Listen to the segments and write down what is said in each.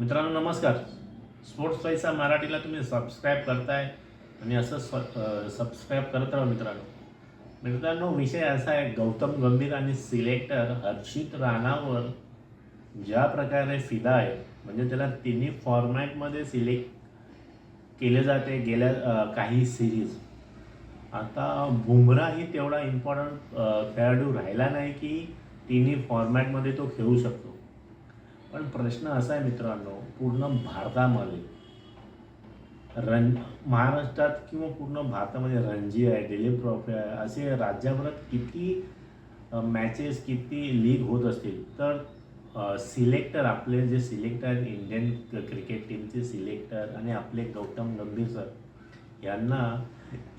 मित्रांनो नमस्कार. स्पोर्ट्स पैसा मराठीला तुम्ही सबस्क्राईब करताय आणि असं सबस्क्राईब करत राहा मित्रांनो. मित्रांनो विषय असा आहे, गौतम गंभीर आणि सिलेक्टर हर्षित राणावर ज्या प्रकारे फिदा आहे, म्हणजे त्याला तिन्ही फॉर्मॅटमध्ये सिलेक्ट केले जाते गेल्या काही सिरीज. आता बुमराही तेवढा इम्पॉर्टंट खेळाडू राहिला नाही की तिन्ही फॉर्मॅटमध्ये तो खेळू शकतो. पण प्रश्न असा आहे मित्रांनो, पूर्ण भारतामध्ये महाराष्ट्रात किंवा पूर्ण भारतामध्ये रणजी आहे, दिलीप ट्रॉफी आहे, असे राज्यभरात किती मॅचेस किती लीग होत असतील, तर सिलेक्टर आपले जे सिलेक्टर आहेत इंडियन क्रिकेट टीमचे सिलेक्टर आणि आपले गौतम गंभीर सर यांना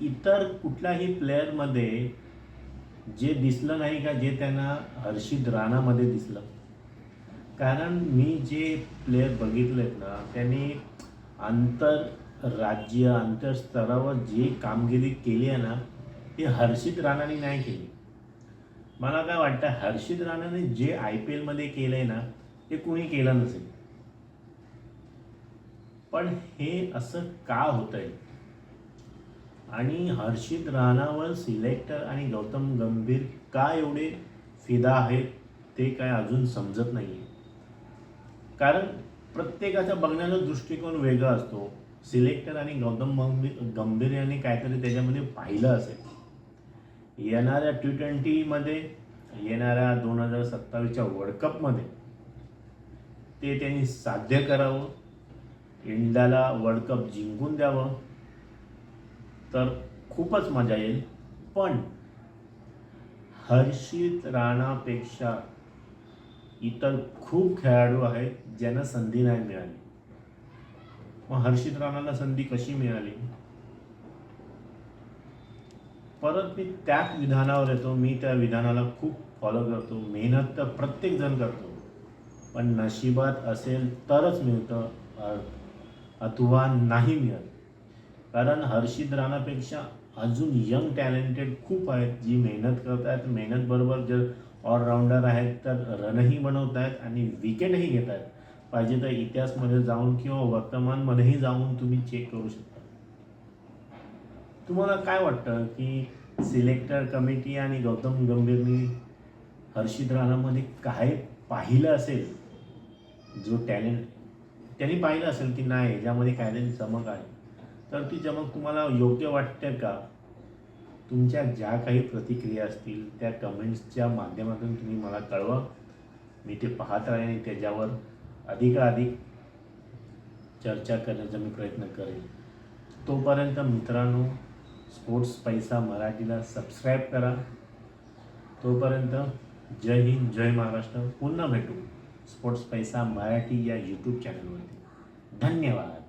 इतर कुठल्याही प्लेअरमध्ये जे दिसलं नाही का जे त्यांना हर्षित राणामध्ये दिसलं. कारण मी जे प्लेयर बघितलेत ना, त्यांनी आंतरराज्य आंतरस्तरावर जे कामगिरी केली आहे ना, ती हर्षित राणाने नाही केली. मला काय वाटतं, हर्षित राणाने जे IPL मध्ये केलं आहे ना, ते कुणी केलं नसेल. पण हे असं का होत आहे आणि हर्षित राणावर सिलेक्टर आणि गौतम गंभीर का एवढे फिदा आहेत ते काय अजून समजत नाही आहे. कारण प्रत्येकाचा बघण्याचा दृष्टिकोन वेगळा असतो. सिलेक्टर आणि गौतम गंभीर यांनी काहीतरी त्याच्यामध्ये पाहिलं असेल. येणाऱ्या T20मध्ये, येणाऱ्या 2027च्या वर्ल्ड कपमध्ये ते त्यांनी साध्य करावं, इंडियाला वर्ल्ड कप जिंकून द्यावं, तर खूपच मजा येईल. पण हर्षित राणापेक्षा इतर खूप खेळाडू आहेत ज्यांना संधी नाही मिळाली. मग हर्षित राणाला संधी कशी मिळाली? परत मी त्याच विधानावर येतो. मी त्या विधानाला खूप फॉलो करतो. मेहनत तर प्रत्येक जण करतो, पण नशिबात असेल तरच मिळतं, अथवा नाही मिळत. कारण हर्षित राणापेक्षा अजून यंग टॅलेंटेड खूप आहेत जी मेहनत करत आहेत. मेहनत बरोबर जर ऑलराऊंडर आहेत तर रनही बनवत आहेत आणि विकेटही घेत आहेत. पाहिजे तर इतिहासमध्ये जाऊन किंवा वर्तमानमध्येही जाऊन तुम्ही चेक करू शकता. तुम्हाला काय वाटतं की सिलेक्टर कमिटी आणि गौतम गंभीरनी हर्षित राणामध्ये काय पाहिलं असेल, जो टॅलेंट त्यांनी पाहिलं असेल की नाही याच्यामध्ये काहीतरी चमक आहे, तर ती चमक तुम्हाला योग्य वाटते का? तुमच्या ज्या काही प्रतिक्रिया असतील त्या कमेंट्सच्या माध्यमातून तुम्ही मला कळवा. मी ते पाहत राहीन आणि त्याच्यावर अधिकाधिक चर्चा करण्याचा मी प्रयत्न करेन. तोपर्यंत मित्रांनो, स्पोर्ट्स पैसा मराठीला सबस्क्राईब करा. तोपर्यंत जय हिंद, जय महाराष्ट्र. पुन्हा भेटू स्पोर्ट्स पैसा मराठी या यूट्यूब चॅनलवरती. धन्यवाद.